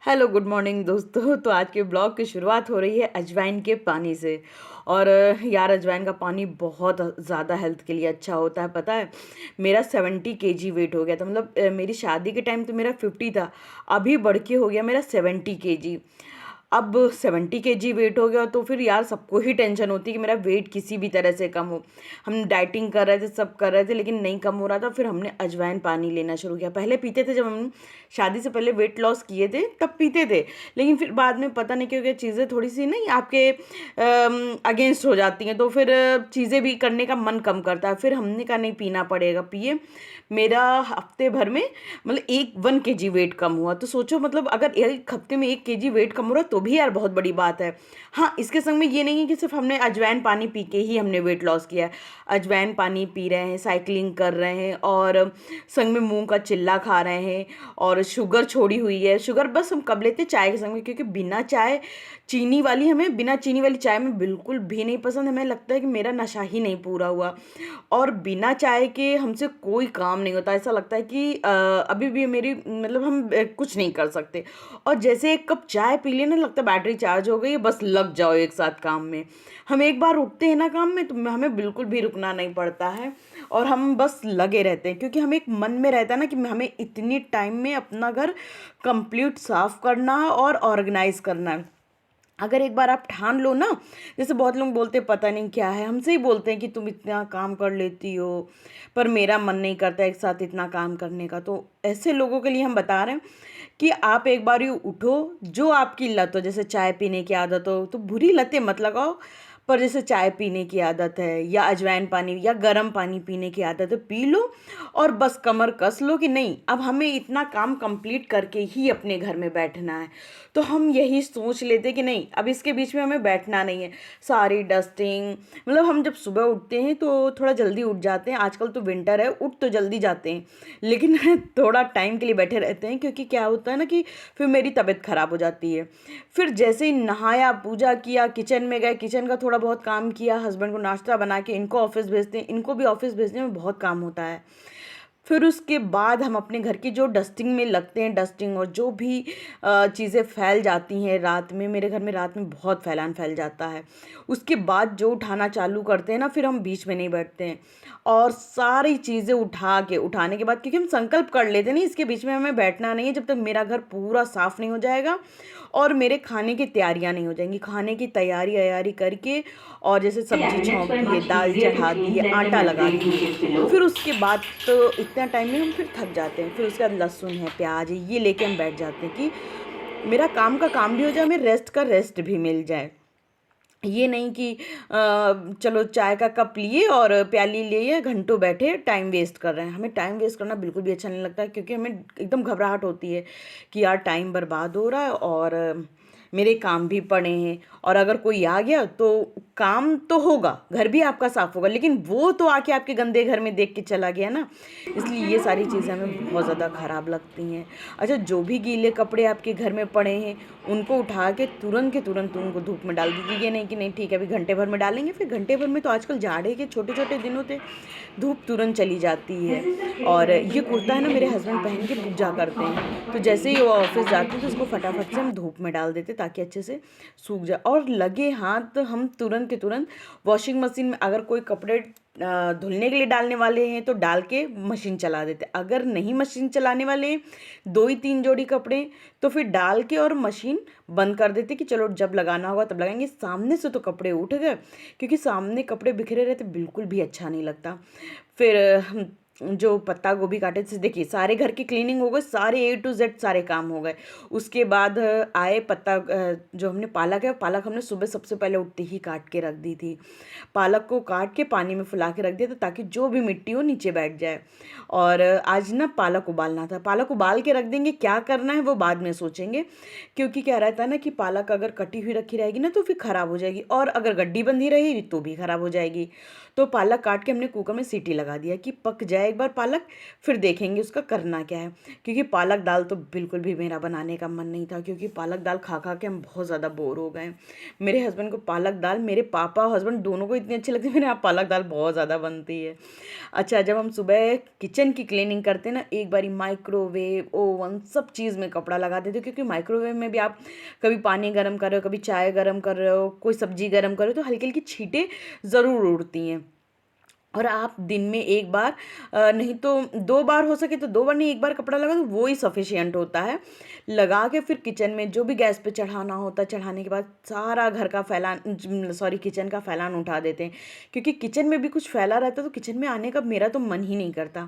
Hello good morning दोस्तों। तो आज के ब्लॉग की शुरुआत हो रही है अजवाइन के पानी से। और यार अजवाइन का पानी बहुत ज़्यादा हेल्थ के लिए अच्छा होता है। पता है मेरा 70 kg वेट हो गया था। मतलब मेरी शादी के टाइम तो मेरा 50 था, अभी बढ़ के हो गया मेरा 70 kg। अब 70 kg वेट हो गया तो फिर यार सबको ही टेंशन होती है कि मेरा वेट किसी भी तरह से कम हो। हम डाइटिंग कर रहे थे, सब कर रहे थे, लेकिन नहीं कम हो रहा था। फिर हमने अजवाइन पानी लेना शुरू किया। पहले पीते थे, जब हम शादी से पहले वेट लॉस किए थे तब पीते थे, लेकिन फिर बाद में पता नहीं क्यों क्या चीज़ें थोड़ी सी नहीं आपके अगेंस्ट हो जाती हैं, तो फिर चीज़ें भी करने का मन कम करता है। फिर हमने कहा नहीं पीना पड़ेगा, पिए। मेरा हफ्ते भर में मतलब 1 kg वेट कम हुआ। तो सोचो, मतलब अगर एक हफ्ते में 1 kg वेट कम हो रहा है तो भी यार बहुत बड़ी बात है। हाँ, इसके संग में ये नहीं है कि सिर्फ हमने अजवाइन पानी पी के ही हमने वेट लॉस किया है। अजवाइन पानी पी रहे हैं, साइकिलिंग कर रहे हैं और संग में मूंग का चिल्ला खा रहे हैं और शुगर छोड़ी हुई है। शुगर बस हम कब लेते हैं, चाय के संग में, क्योंकि बिना चाय चीनी वाली, हमें बिना चीनी वाली चाय में बिल्कुल भी नहीं पसंद। हमें लगता है कि मेरा नशा ही नहीं पूरा हुआ। और बिना चाय के हमसे कोई काम नहीं होता। ऐसा लगता है कि अभी भी मेरी मतलब हम कुछ नहीं कर सकते। और जैसे एक कप चाय पी लेना, लगता है बैटरी चार्ज हो गई है, बस लग जाओ एक साथ काम में। हम एक बार उठते हैं ना काम में, तो हमें बिल्कुल भी रुकना नहीं पड़ता है और हम बस लगे रहते हैं, क्योंकि हमें एक मन में रहता है ना कि हमें इतनी टाइम में अपना घर कंप्लीट साफ करना है और ऑर्गेनाइज करना है। अगर एक बार आप ठान लो ना, जैसे बहुत लोग बोलते हैं पता नहीं क्या है, हमसे ही बोलते हैं कि तुम इतना काम कर लेती हो, पर मेरा मन नहीं करता एक साथ इतना काम करने का। तो ऐसे लोगों के लिए हम बता रहे हैं कि आप एक बार ही उठो। जो आपकी लत हो, जैसे चाय पीने की आदत हो तो बुरी लतें मत लगाओ, पर जैसे चाय पीने की आदत है या अजवाइन पानी या गर्म पानी पीने की आदत है, पी लो और बस कमर कस लो कि नहीं, अब हमें इतना काम कंप्लीट करके ही अपने घर में बैठना है। तो हम यही सोच लेते कि नहीं, अब इसके बीच में हमें बैठना नहीं है। सारी डस्टिंग, मतलब हम जब सुबह उठते हैं तो थोड़ा जल्दी उठ जाते हैं। आजकल तो विंटर है, उठ तो जल्दी जाते हैं, लेकिन थोड़ा टाइम के लिए बैठे रहते हैं, क्योंकि क्या होता है ना कि फिर मेरी तबीयत ख़राब हो जाती है। फिर जैसे ही नहाया, पूजा किया, किचन में गए, किचन का थोड़ा बहुत काम किया, हस्बैंड को नाश्ता बना के इनको ऑफिस भेजते हैं, इनको भी ऑफिस भेजने में बहुत काम होता है। फिर उसके बाद हम अपने घर की जो डस्टिंग में लगते हैं, डस्टिंग और जो भी चीज़ें फैल जाती हैं रात में, मेरे घर में रात में बहुत फैल जाता है। उसके बाद जो उठाना चालू करते हैं ना, फिर हम बीच में नहीं बैठते हैं और सारी चीज़ें उठाने के बाद, क्योंकि हम संकल्प कर लेते हैं नहीं इसके बीच में हमें बैठना नहीं है जब तक मेरा घर पूरा साफ़ नहीं हो जाएगा और मेरे खाने की तैयारियां नहीं हो जाएंगी। खाने की तैयारी अयारी करके और जैसे Yeah, सब्जी the next छौंक one दी है, much दाल easier to चढ़ा दी clean है, than the आटा लगा mercury दिए, dishes below. फिर उसके बाद तो इतना टाइम में हम फिर थक जाते हैं। फिर उसके बाद लहसुन है, प्याज है, ये लेके हम बैठ जाते हैं कि मेरा काम का काम भी हो जाए, हमें रेस्ट का रेस्ट भी मिल जाए। ये नहीं कि चलो चाय का कप लिए और प्याली लिए घंटों बैठे टाइम वेस्ट कर रहे हैं। हमें टाइम वेस्ट करना बिल्कुल भी अच्छा नहीं लगता है, क्योंकि हमें एकदम घबराहट होती है कि यार टाइम बर्बाद हो रहा है और मेरे काम भी पड़े हैं। और अगर कोई आ गया तो काम तो होगा, घर भी आपका साफ होगा, लेकिन वो तो आके आपके गंदे घर में देख के चला गया ना। इसलिए ये सारी चीज़ें हमें बहुत ज़्यादा ख़राब लगती हैं। अच्छा, जो भी गीले कपड़े आपके घर में पड़े हैं उनको उठा के तुरंत के तुरंत उनको धूप में डाल दीजिए। ये नहीं कि नहीं ठीक है अभी घंटे भर में डालेंगे, फिर घंटे भर में तो आजकल जाड़े के छोटे छोटे दिन होते, धूप तुरंत चली जाती है। This is the और favorite ये कुर्ता है ना, मेरे recycling हस्बैंड पहन के transition पूजा point करते हैं, from तो for जैसे ही वो daily ऑफिस जाते हैं तो उसको transportation फटाफट से हम setup. धूप में डाल देते ताकि अच्छे से सूख जाए। और लगे हाथ हम तुरंत के तुरंत वॉशिंग मशीन में, अगर कोई कपड़े धुलने के लिए डालने वाले हैं तो डाल के मशीन चला देते। अगर नहीं मशीन चलाने वाले हैं, दो ही तीन जोड़ी कपड़े, तो फिर डाल के और मशीन बंद कर देते कि चलो जब लगाना होगा तब लगाएंगे। सामने से तो कपड़े उठ गए, क्योंकि सामने कपड़े बिखरे रहते बिल्कुल भी अच्छा नहीं लगता। फिर जो पत्ता गोभी काटे थे, देखिए सारे घर की क्लीनिंग हो गई, सारे ए टू जेड सारे काम हो गए। उसके बाद आए पत्ता, जो हमने पालक है, पालक हमने सुबह सबसे पहले उठते ही काट के रख दी थी। पालक को काट के पानी में फुला के रख दिया था ताकि जो भी मिट्टी हो नीचे बैठ जाए। और आज ना पालक उबालना था, पालक उबाल के रख देंगे, क्या करना है वो बाद में सोचेंगे। क्योंकि क्या रहता है ना कि पालक अगर कटी हुई रखी रहेगी ना तो फिर ख़राब हो जाएगी, और अगर गड्डी बंधी रहेगी तो भी ख़राब हो जाएगी। तो पालक काट के हमने कुकर में सीटी लगा दिया कि पक जाए एक बार पालक, फिर देखेंगे उसका करना क्या है। क्योंकि पालक दाल तो बिल्कुल भी मेरा बनाने का मन नहीं था, क्योंकि पालक दाल खा खा के हम बहुत ज़्यादा बोर हो गए। मेरे हस्बैंड को पालक दाल, मेरे पापा और हस्बैंड दोनों को इतनी अच्छी लगती है, मेरे यहाँ पालक दाल बहुत ज़्यादा बनती है। अच्छा, जब हम सुबह किचन की क्लीनिंग करते हैं ना, एक बारी माइक्रोवेव, ओवन, सब चीज़ में कपड़ा लगा देते हो, क्योंकि माइक्रोवेव में भी आप कभी पानी गर्म कर रहे हो, कभी चाय गर्म कर रहे हो, कोई सब्जी गर्म कर रहे हो, तो हल्की हल्की छींटें ज़रूर उड़ती हैं। और आप दिन में एक बार, नहीं तो 2 बार, हो सके तो 2 बार नहीं, 1 बार कपड़ा लगा तो वो ही सफिशिएंट होता है। लगा के फिर किचन में जो भी गैस पे चढ़ाना होता है, चढ़ाने के बाद सारा घर का फैलान, सॉरी, किचन का फैलान उठा देते हैं, क्योंकि किचन में भी कुछ फैला रहता है तो किचन में आने का मेरा तो मन ही नहीं करता।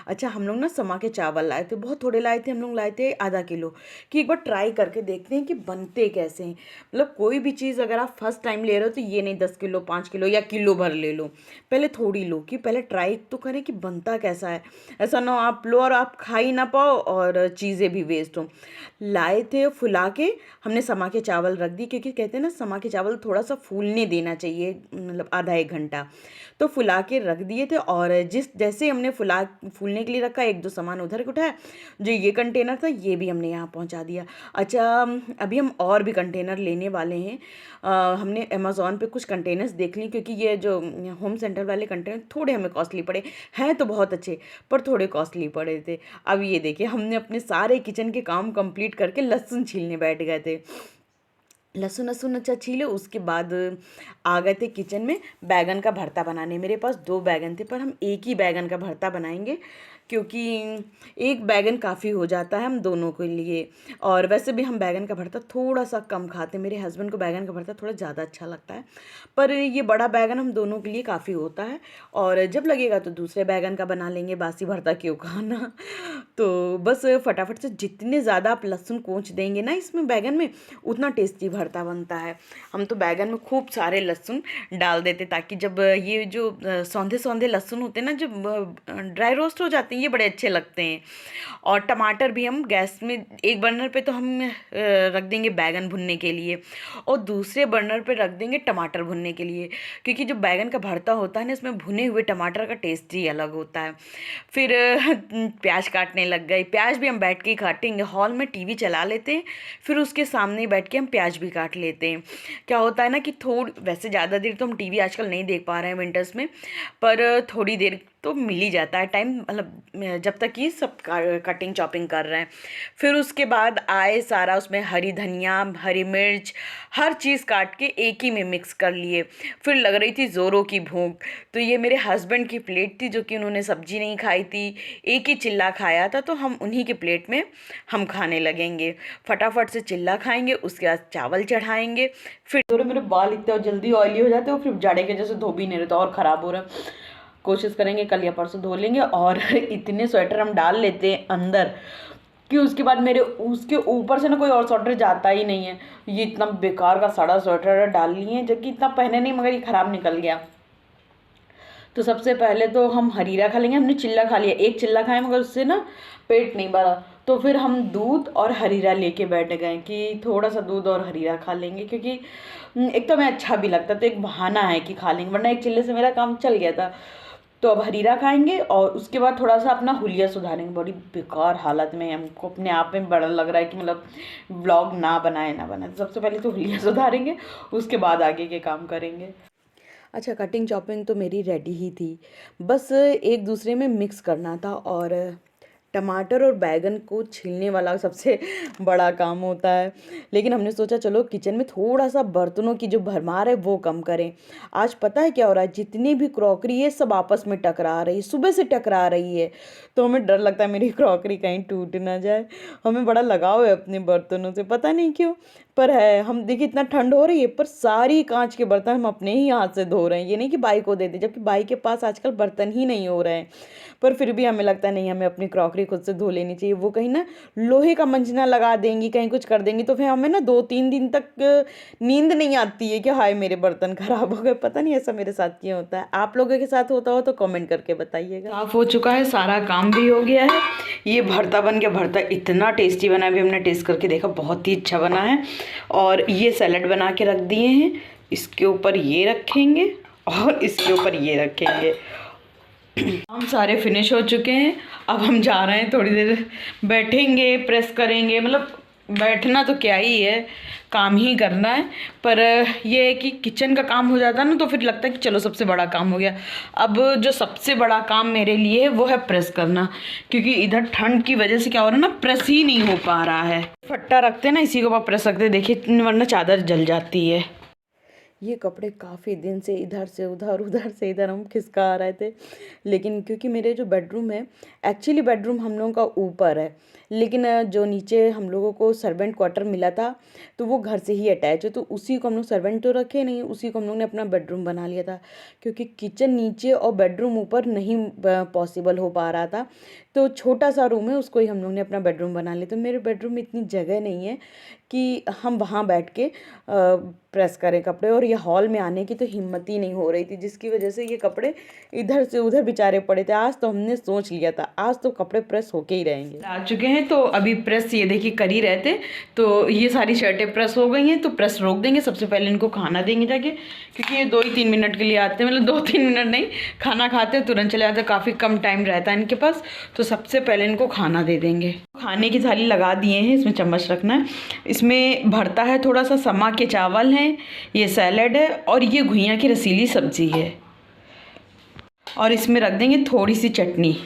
अच्छा, हम लोग ना समा के चावल लाए थे, बहुत थोड़े लाए थे, हम लोग लाए थे आधा किलो, कि एक बार ट्राई करके देखते हैं कि बनते कैसे हैं। मतलब कोई भी चीज़ अगर आप फर्स्ट टाइम ले रहे हो तो ये नहीं 10 किलो, 5 किलो या किलो भर ले लो, पहले थोड़ी लो, कि पहले ट्राई तो करें कि बनता कैसा है। ऐसा ना हो आप लो और आप खा ही ना पाओ और चीज़ें भी वेस्ट हो। लाए थे, फुला के हमने समा के चावल रख दी, क्योंकि कहते हैं ना समा के चावल थोड़ा सा फूलने देना चाहिए, मतलब आधा 1 घंटा। तो फुला के रख दिए थे, और जैसे हमने फूलने के लिए रखा, 1-2 सामान उधर के उठाया, जो ये कंटेनर था ये भी हमने यहाँ पहुँचा दिया। अच्छा, अभी हम और भी कंटेनर लेने वाले हैं। हमने अमेज़ॉन पे कुछ कंटेनर्स देख ली, क्योंकि ये जो होम सेंटर वाले कंटेनर थोड़े हमें कॉस्टली पड़े हैं, तो बहुत अच्छे, पर थोड़े कॉस्टली पड़े थे। अब ये देखिए, हमने अपने सारे किचन के काम कंप्लीट करके लहसुन छीलने बैठ गए थे। लहसुन वहसुन अच्छा छीले, उसके बाद आ गए थे किचन में बैगन का भरता बनाने। मेरे पास 2 बैगन थे, पर हम एक ही बैगन का भरता बनाएंगे, क्योंकि एक बैगन काफ़ी हो जाता है हम दोनों के लिए। और वैसे भी हम बैगन का भरता थोड़ा सा कम खाते हैं, मेरे हस्बैंड को बैगन का भरता थोड़ा ज़्यादा अच्छा लगता है, पर ये बड़ा बैगन हम दोनों के लिए काफ़ी होता है। और जब लगेगा तो दूसरे बैगन का बना लेंगे, बासी भरता क्यों खाना। तो बस फटाफट से जितने ज़्यादा आप लहसुन कूच देंगे ना इसमें बैगन में, उतना टेस्टी भरता बनता है। हम तो बैगन में खूब सारे लहसुन डाल देते, ताकि जब ये जो सौंधे सौंधे लहसुन होते हैं ना, जब ड्राई रोस्ट हो जाते हैं, ये बड़े अच्छे लगते हैं। और टमाटर भी हम गैस में, एक बर्नर पे तो हम रख देंगे बैगन भुनने के लिए, और दूसरे बर्नर पे रख देंगे टमाटर भुनने के लिए, क्योंकि जो बैगन का भरता होता है ना, इसमें भुने हुए टमाटर का टेस्ट ही अलग होता है। फिर प्याज काटने लग गए। प्याज भी हम बैठ के ही काटेंगे, हॉल में टीवी चला लेते हैं, फिर उसके सामने बैठ के हम प्याज भी काट लेते हैं। क्या होता है ना कि वैसे ज़्यादा देर तो हम टीवी आजकल नहीं देख पा रहे हैं विंटर्स में, पर थोड़ी देर तो मिल ही जाता है टाइम, मतलब जब तक ये सब कटिंग चॉपिंग कर रहे हैं। फिर उसके बाद आए सारा, उसमें हरी धनिया, हरी मिर्च, हर चीज़ काट के एक ही में मिक्स कर लिए। फिर लग रही थी ज़ोरों की भूख, तो ये मेरे हस्बैंड की प्लेट थी, जो कि उन्होंने सब्जी नहीं खाई थी, एक ही चिल्ला खाया था, तो हम उन्हीं के प्लेट में हम खाने लगेंगे। फटाफट से चिल्ला खाएंगे, उसके बाद चावल चढ़ाएंगे। फिर मेरे बाल इतने जल्दी ऑयली हो जाते हैं, फिर जाड़े के जैसे धो भी नहीं रहता और ख़राब हो रहा है। कोशिश करेंगे कल या परसों धो लेंगे। और इतने स्वेटर हम डाल लेते हैं अंदर कि उसके बाद मेरे उसके ऊपर से ना कोई और स्वेटर जाता ही नहीं है। ये इतना बेकार का सड़ा स्वेटर डाल लिए, जबकि इतना पहने नहीं, मगर ये ख़राब निकल गया। तो सबसे पहले तो हम हरीरा खा लेंगे। हमने चिल्ला खा लिया, एक चिल्ला खाए, मगर उससे ना पेट नहीं भरा, तो फिर हम दूध और हरीरा लेके बैठ गए कि थोड़ा सा दूध और हरीरा खा लेंगे, क्योंकि एक तो हमें अच्छा भी लगता, तो एक बहाना है कि खा लेंगे, वरना एक चिल्ले से मेरा काम चल गया था। तो अब हरीरा खाएंगे, और उसके बाद थोड़ा सा अपना हुलिया सुधारेंगे। बड़ी बेकार हालत में, हमको अपने आप में बड़ा लग रहा है कि मतलब व्लॉग ना बनाए। तो सबसे पहले तो हुलिया सुधारेंगे, उसके बाद आगे के काम करेंगे। अच्छा, कटिंग चॉपिंग तो मेरी रेडी ही थी, बस एक दूसरे में मिक्स करना था। और टमाटर और बैगन को छीलने वाला सबसे बड़ा काम होता है, लेकिन हमने सोचा चलो किचन में थोड़ा सा बर्तनों की जो भरमार है वो कम करें। आज पता है क्या हो रहा है, जितनी भी क्रॉकरी है सब आपस में टकरा रही है, सुबह से टकरा रही है, तो हमें डर लगता है मेरी क्रॉकरी कहीं टूट ना जाए। हमें बड़ा लगाव है अपने बर्तनों से, पता नहीं क्यों, पर है। हम देखिए इतना ठंड हो रही है, पर सारी कांच के बर्तन हम अपने ही हाथ से धो रहे हैं, ये नहीं कि बाई को दे दें, जबकि बाई के पास आजकल बर्तन ही नहीं हो रहे हैं। पर फिर भी हमें लगता है नहीं, हमें अपनी क्रॉकरी खुद से धो लेनी चाहिए। वो कहीं ना लोहे का मंजना लगा देंगी, कहीं कुछ कर देंगी, तो फिर हमें ना 2-3 दिन तक नींद नहीं आती है कि हाय मेरे बर्तन खराब हो गए। पता नहीं ऐसा मेरे साथ क्यों होता है, आप लोगों के साथ होता हो तो कमेंट करके बताइएगा। साफ हो चुका है, सारा काम भी हो गया है। ये भरता बन गया, भरता इतना टेस्टी बना है, अभी हमने टेस्ट करके देखा, बहुत ही अच्छा बना है। और ये सैलड बना के रख दिए हैं, इसके ऊपर ये रखेंगे और इसके ऊपर ये रखेंगे। हम सारे फिनिश हो चुके हैं। अब हम जा रहे हैं, थोड़ी देर बैठेंगे, प्रेस करेंगे। मतलब बैठना तो क्या ही है, काम ही करना है। पर ये है कि किचन का काम हो जाता है ना, तो फिर लगता है कि चलो सबसे बड़ा काम हो गया। अब जो सबसे बड़ा काम मेरे लिए है वो है प्रेस करना, क्योंकि इधर ठंड की वजह से क्या हो रहा है ना, प्रेस ही नहीं हो पा रहा है। फट्टा रखते हैं ना, इसी के ऊपर प्रेस रखते, देखिए वरना चादर जल जाती है। ये कपड़े काफ़ी दिन से इधर से उधर, उधर से इधर हम खिसका रहे थे, लेकिन क्योंकि मेरे जो बेडरूम है, एक्चुअली बेडरूम हम लोगों का ऊपर है, लेकिन जो नीचे हम लोगों को सर्वेंट क्वार्टर मिला था तो वो घर से ही अटैच है, तो उसी को हम लोग, सर्वेंट तो रखे नहीं, उसी को हम लोग ने अपना बेडरूम बना लिया था। क्योंकि किचन नीचे और बेडरूम ऊपर नहीं पॉसिबल हो पा रहा था, तो छोटा सा रूम है, उसको ही हम लोग ने अपना बेडरूम बना लिया। तो मेरे बेडरूम में इतनी जगह नहीं है कि हम वहाँ बैठ के प्रेस करें कपड़े, और ये हॉल में आने की तो हिम्मत ही नहीं हो रही थी, जिसकी वजह से ये कपड़े इधर से उधर बेचारे पड़े थे। आज तो हमने सोच लिया था आज तो कपड़े प्रेस होके ही रहेंगे। आ चुके हैं तो अभी प्रेस ये देखिए कर ही रहे थे, तो ये सारी शर्टें प्रेस हो गई हैं, तो प्रेस रोक देंगे। सबसे पहले इनको खाना देंगे जाके, क्योंकि ये 2 ही 3 मिनट के लिए आते हैं, मतलब 2-3 मिनट नहीं, खाना खाते हैं तुरंत चले जाते हैं, काफ़ी कम टाइम रहता है इनके पास। तो सबसे पहले इनको खाना दे देंगे। खाने की थाली लगा दिए हैं, इसमें चम्मच रखना है। इसमें भरता है थोड़ा सा समा के चावल हैं, ये सैलड है, और ये घुइयाँ की रसीली सब्जी है, और इसमें रख देंगे थोड़ी सी चटनी।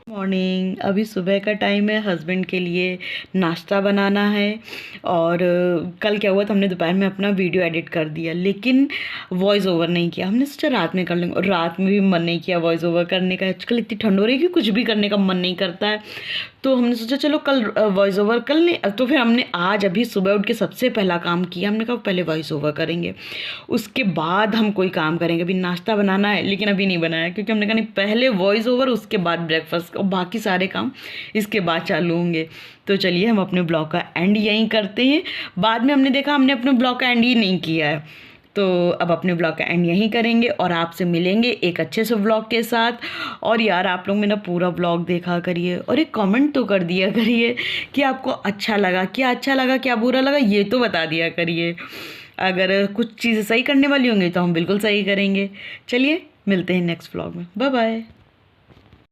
मॉर्निंग, अभी सुबह का टाइम है, हस्बैंड के लिए नाश्ता बनाना है। और कल क्या हुआ था, हमने दोपहर में अपना वीडियो एडिट कर दिया, लेकिन वॉइस ओवर नहीं किया। हमने सोचा रात में कर लेंगे, और रात में भी मन नहीं किया वॉइस ओवर करने का। आजकल इतनी ठंड हो रही है कि कुछ भी करने का मन नहीं करता है, तो हमने सोचा चलो कल वॉइस ओवर कर लें। तो फिर हमने आज अभी सुबह उठ के सबसे पहला काम किया, हमने कहा पहले वॉइस ओवर करेंगे, उसके बाद हम कोई काम करेंगे। अभी नाश्ता बनाना है, लेकिन अभी नहीं बनाया, क्योंकि हमने कहा नहीं, पहले वॉइस ओवर, उसके बाद ब्रेकफास्ट, और बाकी सारे काम इसके बाद चालू होंगे। तो चलिए हम अपने ब्लॉग का एंड यहीं करते हैं। बाद में हमने देखा हमने अपने ब्लॉग का एंड ही नहीं किया है, तो अब अपने ब्लॉग का एंड यहीं करेंगे, और आपसे मिलेंगे एक अच्छे से ब्लॉग के साथ। और यार आप लोग मेरा पूरा ब्लॉग देखा करिए, और एक कमेंट तो कर दिया करिए कि आपको अच्छा लगा, क्या बुरा लगा, ये तो बता दिया करिए। अगर कुछ चीज़ें सही करने वाली होंगी तो हम बिल्कुल सही करेंगे। चलिए मिलते हैं नेक्स्ट ब्लॉग में, बाय बाय।